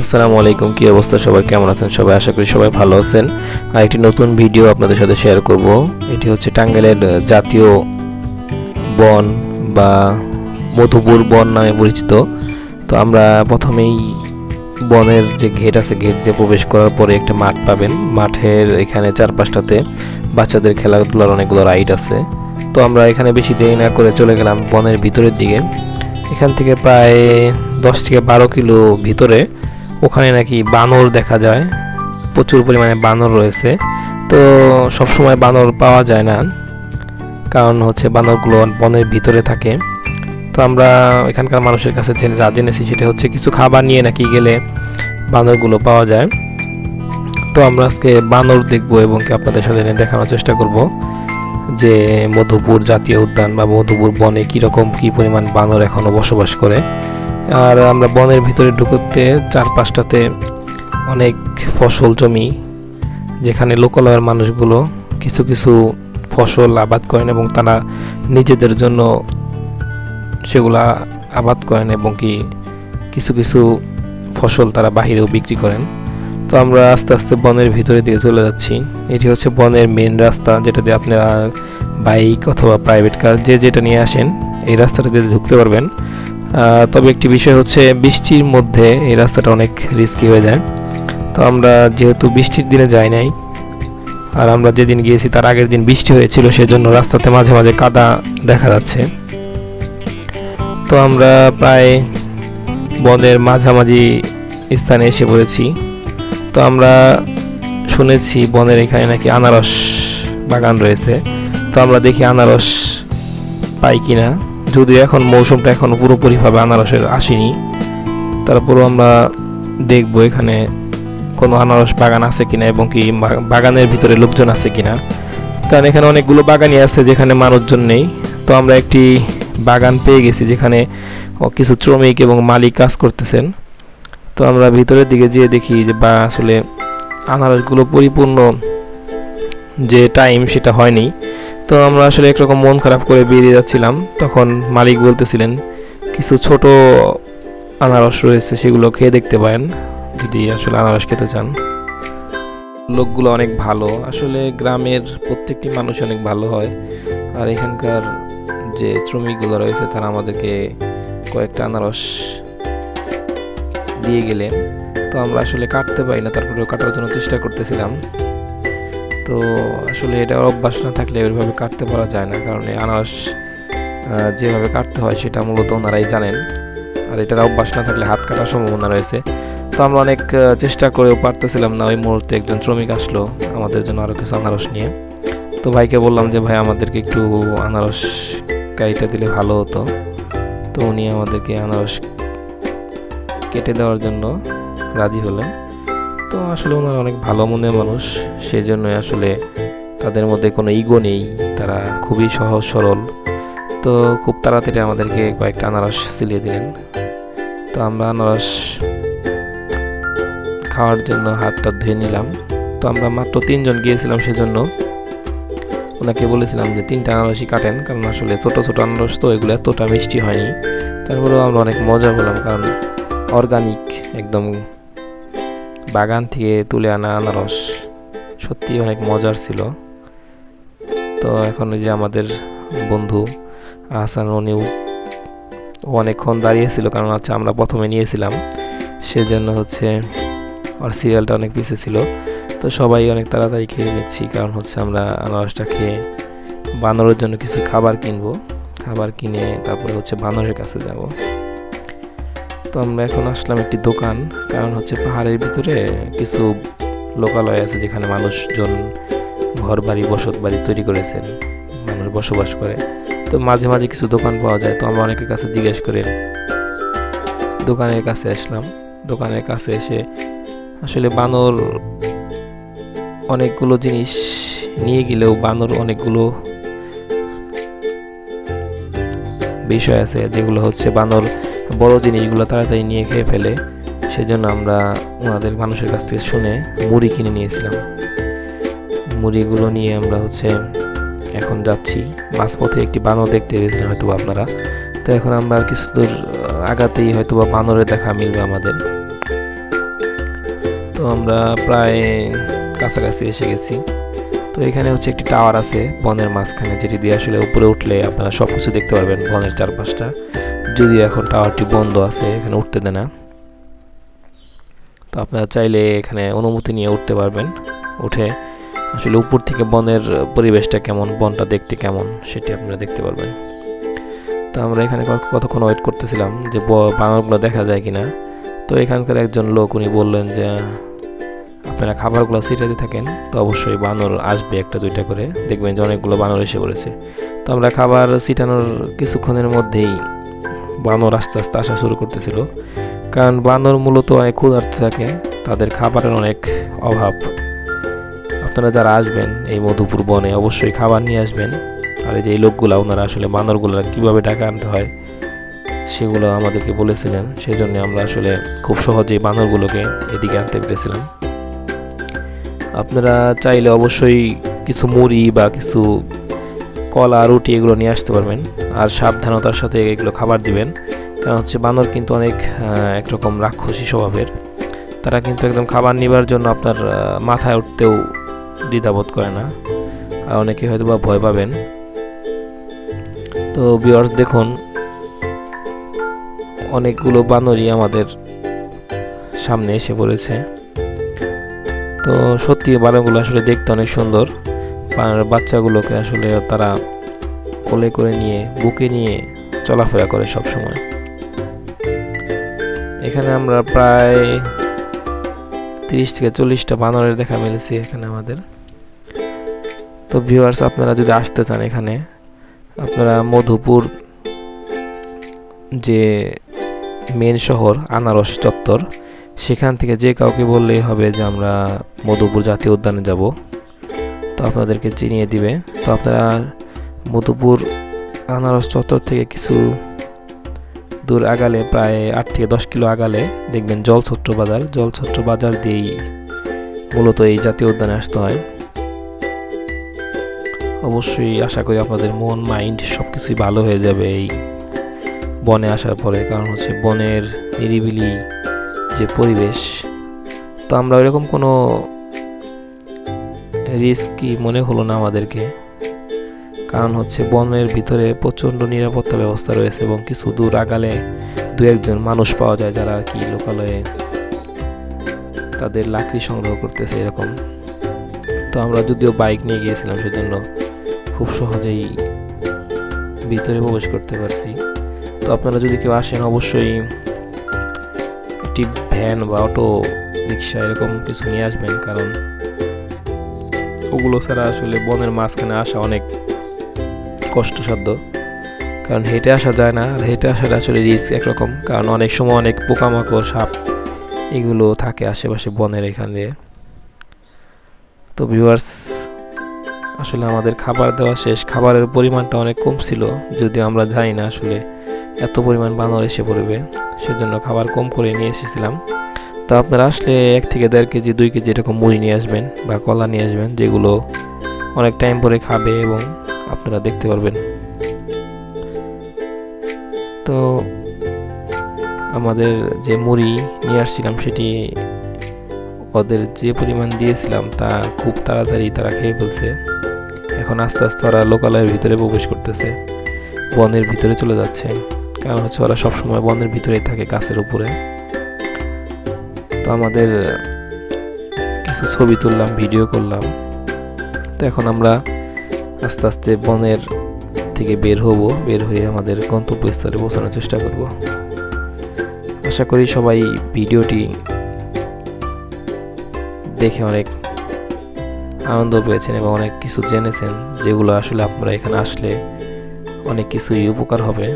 আসসালামু আলাইকুম। কি অবস্থা সবার, কেমন আছেন সবাই? আশা করি সবাই ভালো আছেন। আর একটি নতুন ভিডিও আপনাদের সাথে শেয়ার করব। এটি হচ্ছে টাঙ্গাইলের জাতীয় বন বা মধুপুর বন নামে পরিচিত। তো আমরা প্রথমেই বনের যে গেট আছে, গেট দিয়ে প্রবেশ করার পরে একটা মাঠ পাবেন। মাঠের এখানে চারপাশটাতে বাচ্চাদের খেলাধুলার অনেকগুলো রাইড আছে। তো আমরা এখানে বেশি দেরি না করে চলে গেলাম বনের ভিতরের দিকে। এখান থেকে প্রায় 10 থেকে 12 কিলো ভিতরে ওখানে নাকি বানর দেখা যায়, প্রচুর পরিমাণে বানর রয়েছে। তো সব সময় বানর পাওয়া যায় না, কারণ হচ্ছে বানরগুলো বনের ভিতরে থাকে। তো আমরা এখানকার মানুষের কাছে যা জেনেছি সেটা হচ্ছে কিছু খাবার নিয়ে নাকি গেলে বানরগুলো পাওয়া যায়। তো আমরা আজকে বানর দেখব এবং কি আপনাদের সাথে দেখানোর চেষ্টা করব যে মধুপুর জাতীয় উদ্যান বা মধুপুর বনে কীরকম কী পরিমাণ বানর এখনও বসবাস করে। আর আমরা বনের ভিতরে ঢুকতে চারপাশটাতে অনেক ফসল জমি, যেখানে লোকালয়ের মানুষগুলো কিছু কিছু ফসল আবাদ করেন এবং তারা নিজেদের জন্য সেগুলা আবাদ করেন এবং কি কিছু কিছু ফসল তারা বাহিরেও বিক্রি করেন। তো আমরা আস্তে আস্তে বনের ভিতরের দিকে চলে যাচ্ছি। এটি হচ্ছে বনের মেন রাস্তা, যেটা দিয়ে আপনারা বাইক অথবা প্রাইভেট কার যেটা নিয়ে আসেন এই রাস্তাটা দিয়ে ঢুকতে পারবেন। তবে একটি বিষয় হচ্ছে বৃষ্টির মধ্যে এই রাস্তাটা অনেক রিস্কি হয়ে যায়। তো আমরা যেহেতু বৃষ্টির দিনে যাই নাই, আর আমরা যেদিন গিয়েছি তার আগের দিন বৃষ্টি হয়েছিল, সেজন্য রাস্তাতে মাঝে মাঝে কাদা দেখা যাচ্ছে। তো আমরা প্রায় বনের মাঝামাঝি স্থানে এসে পড়েছি। তো আমরা শুনেছি বনের এখানে নাকি আনারস বাগান রয়েছে। তো আমরা দেখি আনারস পাই কিনা, যদিও এখন মৌসুমটা এখন পুরোপুরিভাবে আনারসের আসেনি। তারপরও আমরা দেখব এখানে কোনো আনারস বাগান আছে কিনা এবং কি বাগানের ভিতরে লোকজন আছে কিনা, কারণ এখানে অনেকগুলো বাগানই আছে যেখানে মানুষজন নেই। তো আমরা একটি বাগান পেয়ে গেছি যেখানে কিছু শ্রমিক এবং মালিক কাজ করতেছেন। তো আমরা ভিতরের দিকে যেয়ে দেখি যে আসলে আনারসগুলো পরিপূর্ণ যে টাইম সেটা হয়নি। তো আমরা আসলে একরকম মন খারাপ করে বেরিয়ে যাচ্ছিলাম, তখন মালিক বলতেছিলেন কিছু ছোট আনারস রয়েছে, সেগুলো খেয়ে দেখতে পারেন যদি আসলে আনারস খেতে চান। লোকগুলো অনেক ভালো, আসলে গ্রামের প্রত্যেকটি মানুষ অনেক ভালো হয়। আর এখানকার যে শ্রমিকগুলো রয়েছে তারা আমাদেরকে কয়েকটা আনারস দিয়ে গেলেন। তো আমরা আসলে কাটতে পারি না, তারপরেও কাটার জন্য চেষ্টা করতেছিলাম। তো আসলে এটা অভ্যাস না থাকলে ওইভাবে কাটতে পারা যায় না, কারণ এই আনারস যেভাবে কাটতে হয় সেটা মূলত ওনারাই জানেন, আর এটার অভ্যাস না থাকলে হাত কাটার সম্ভাবনা রয়েছে। তো আমরা অনেক চেষ্টা করেও পারতেছিলাম না। ওই মুহূর্তে একজন শ্রমিক আসলো আমাদের জন্য আরও কিছু আনারস নিয়ে। তো ভাইকে বললাম যে ভাই আমাদেরকে একটু আনারস কাইটা দিলে ভালো হতো। তো উনি আমাদেরকে আনারস কেটে দেওয়ার জন্য রাজি হলেন। তো আসলে ওনারা অনেক ভালো মনের মানুষ, সেই জন্যই আসলে তাদের মধ্যে কোনো ইগো নেই, তারা খুবই সহজ সরল। তো খুব তাড়াতাড়ি আমাদেরকে কয়েকটা আনারস সিলিয়ে দিলেন। তো আমরা আনারস খাওয়ার জন্য হাতটা ধুয়ে নিলাম। তো আমরা মাত্র 3 জন গিয়েছিলাম, সেজন্য ওনাকে বলেছিলাম যে 3টা আনারসই কাটেন, কারণ আসলে ছোট ছোট আনারস তো এগুলো এতটা মিষ্টি হয়নি। তারপরেও আমরা অনেক মজা পেলাম, কারণ অর্গানিক একদম বাগান থেকে তুলে আনা আনারস সত্যি অনেক মজার ছিল। তো এখন ওই যে আমাদের বন্ধু আহসান, উনিও অনেকক্ষণ দাঁড়িয়েছিল, কারণ হচ্ছে আমরা প্রথমে নিয়েছিলাম, সেজন্য হচ্ছে আর সিরিয়ালটা অনেক পিছিয়ে ছিল। তো সবাই অনেক তাড়াতাড়ি খেয়ে নিচ্ছি, কারণ হচ্ছে আমরা আনারসটা খেয়ে বানরের জন্য কিছু খাবার কিনবো, খাবার কিনে তারপরে হচ্ছে বানরের কাছে যাব। তো আমরা এখন আসলাম একটি দোকান, কারণ হচ্ছে পাহাড়ের ভিতরে কিছু লোকালয় আছে যেখানে মানুষজন ঘর বাড়ি বসত বাড়ি তৈরি করেছেন, মানুষ বসবাস করে। তো মাঝে মাঝে কিছু দোকান পাওয়া যায়। তো আমরা অনেকের কাছে জিজ্ঞেস করে দোকানের কাছে আসলাম। দোকানের কাছে এসে আসলে বানর অনেকগুলো জিনিস নিয়ে গেলেও বানর অনেকগুলো বিষয় আছে যেগুলো হচ্ছে বানর বড় জিনিসগুলো তাড়াতাড়ি নিয়ে খেয়ে ফেলে। সেজন্য আমরা ওনাদের মানুষের কাছ থেকে শুনে মুড়ি কিনে নিয়েছিলাম। মুড়িগুলো নিয়ে আমরা হচ্ছে এখন যাচ্ছি। মাঝপথে একটি বানর দেখতে পেয়েছিলেন হয়তো আপনারা। তো এখন আমরা কিছু দূর আগাতেই হয়তো বা বানরের দেখা মিলবে আমাদের। তো আমরা প্রায় কাছাকাছি এসে গেছি। তো এখানে হচ্ছে একটি টাওয়ার আছে বনের মাঝখানে, যেটি দিয়ে আসলে উপরে উঠলে আপনারা সব কিছু দেখতে পারবেন বনের চারপাশটা। যদিও এখন টাওয়ারটি বন্ধ আছে, এখানে উঠতে দেয় না। তো আপনারা চাইলে এখানে অনুমতি নিয়ে উঠতে পারবেন। উঠে আসলে উপর থেকে বনের পরিবেশটা কেমন, বনটা দেখতে কেমন সেটি আপনারা দেখতে পারবেন। তো আমরা এখানে কতক্ষণ ওয়েট করতেছিলাম যে বানরগুলো দেখা যায় কিনা। তো এখানকার একজন লোক উনি বললেন যে আপনারা খাবারগুলো ছিটাতে থাকেন, তো অবশ্যই বানর আসবে একটা দুইটা করে, দেখবেন যে অনেকগুলো বানর এসে পড়েছে। তো আমরা খাবার ছিটানোর কিছুক্ষণের মধ্যেই বানর আস্তে আস্তে আসা শুরু করতেছিল, কারণ বানর মূলত অনেক ক্ষুধার্ত থাকে, তাদের খাবারের অনেক অভাব। আপনারা যারা আসবেন এই মধুপুর বনে অবশ্যই খাবার নিয়ে আসবেন। আর এই যে এই লোকগুলা ওনারা আসলে বানরগুলো কীভাবে ডাকা আনতে হয় সেগুলো আমাদেরকে বলেছিলেন, সেই জন্য আমরা আসলে খুব সহজেই বানরগুলোকে এদিকে আনতে পেরেছিলাম। আপনারা চাইলে অবশ্যই কিছু মুড়ি বা কিছু কলা রুটি এগুলো নিয়ে আসতে পারবেন, আর সাবধানতার সাথে এগুলো খাবার দিবেন, কারণ হচ্ছে বানর কিন্তু অনেক একরকম রাক্ষসী স্বভাবের। তারা কিন্তু একদম খাবার নেবার জন্য আপনার মাথায় উঠতেও দ্বিধাবোধ করে না, আর অনেকে হয়তো বা ভয় পাবেন। তো ভিউয়ার্স দেখুন, অনেকগুলো বানরই আমাদের সামনে এসে পড়েছে। তো সত্যি বানরগুলো আসলে দেখতে অনেক সুন্দর। বাচ্চাগুলোকে আসলে তারা কোলে করে নিয়ে বুকে নিয়ে চলাফেরা করে সব সময়। এখানে আমরা প্রায় 30 থেকে 40টা বানরের দেখা মিলেছে এখানে আমাদের। তো ভিউয়ার্স আপনারা যদি আসতে চান এখানে, আপনারা মধুপুর যে মেন শহর আনারস চত্বর, সেখান থেকে যে কাউকে বললেই হবে যে আমরা মধুপুর জাতীয় উদ্যানে যাব, তো আপনাদেরকে চিনিয়ে দিবে। তো আপনারা মধুপুর আনারস চত্বর থেকে কিছু দূর আগালে, প্রায় 8 থেকে 10 কিলো আগালে দেখবেন জলছত্র বাজার। জলছত্র বাজার দিয়েই মূলত এই জাতীয় উদ্যানে আসতে হয়। অবশ্যই আশা করি আপনাদের মন মাইন্ড সব কিছুই ভালো হয়ে যাবে এই বনে আসার পরে, কারণ হচ্ছে বনের নিরিবিলি যে পরিবেশ। তো আমরা ওইরকম কোনো রিস্কি মনে হলো না আমাদেরকে, কারণ হচ্ছে বনের ভিতরে প্রচণ্ড নিরাপত্তা ব্যবস্থা রয়েছে, এবং কিছু দূর আগালে দু একজন মানুষ পাওয়া যায় যারা আর কি লোকালয়ে তাদের লাকড়ি সংগ্রহ করতেছে এরকম। তো আমরা যদিও বাইক নিয়ে গিয়েছিলাম, সেজন্য খুব সহজেই ভিতরে প্রবেশ করতে পারছি। তো আপনারা যদি কেউ আসেন অবশ্যই একটি ভ্যান বা অটো রিক্সা এরকম কিছু নিয়ে আসবেন, কারণ ওগুলো ছাড়া আসলে বনের মাঝখানে আসা অনেক কষ্টসাধ্য, কারণ হেঁটে আসা যায় না। আর হেঁটে আসাটা আসলে রিস্ক একরকম, কারণ অনেক সময় অনেক পোকামাকড় সাপ এগুলো থাকে আশেপাশে বনের এখানে। তো ভিউয়ার্স আসলে আমাদের খাবার দেওয়া শেষ, খাবারের পরিমাণটা অনেক কম ছিল, যদিও আমরা জানি না আসলে এত পরিমাণ বানর এসে পড়বে, সেজন্য খাবার কম করে নিয়ে এসেছিলাম। তো আপনারা আসলে 1 থেকে 1.5 কেজি 2 কেজি এরকম মুড়ি নিয়ে আসবেন বা কলা নিয়ে আসবেন, যেগুলো অনেক টাইম পরে খাবে এবং আপনারা দেখতে পারবেন। তো আমাদের যে মুড়ি নিয়ে আসছিলাম সেটি ওদের যে পরিমাণ দিয়েছিলাম তা খুব তাড়াতাড়ি তারা খেয়ে ফেলছে। এখন আস্তে আস্তে ওরা লোকালয়ের ভিতরে প্রবেশ করতেছে, বনের ভিতরে চলে যাচ্ছে, কারণ হচ্ছে ওরা সবসময় বনের ভিতরেই থাকে গাছের উপরে। তো আমাদের কিছু ছবি তুললাম, ভিডিও করলাম। তো এখন আমরা আস্তে আস্তে বনের থেকে বের হব, বের হয়ে আমাদের গন্তব্যস্থলে পৌঁছানোর চেষ্টা করব। আশা করি সবাই ভিডিওটি দেখে অনেক আনন্দ পেয়েছেন এবং অনেক কিছু জেনেছেন, যেগুলো আসলে আপনারা এখানে আসলে অনেক কিছুই উপকার হবে।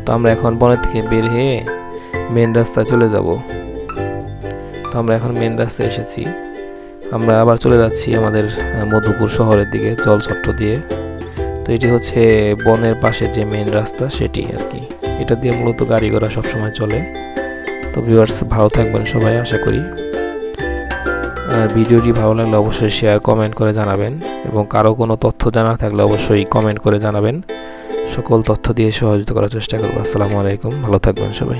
তো আমরা এখন বনের থেকে বের হয়ে মেন রাস্তায় চলে যাব। তো আমরা এখন মেন রাস্তায় এসেছি, আমরা আবার চলে যাচ্ছি আমাদের মধুপুর শহরের দিকে জলছত্র দিয়ে। তো এটি হচ্ছে বনের পাশে যে মেন রাস্তা সেটি আর কি, এটা দিয়ে মূলত গাড়ি ঘোড়া সবসময় চলে। তো ভিউয়ার্স ভালো থাকবেন সবাই আশা করি। আর ভিডিওটি ভালো লাগলে অবশ্যই শেয়ার কমেন্ট করে জানাবেন, এবং কারো কোনো তথ্য জানার থাকলে অবশ্যই কমেন্ট করে জানাবেন। সকল তথ্য দিয়ে সহযোগিতা করার চেষ্টা করব। আসসালামু আলাইকুম, ভালো থাকবেন সবাই।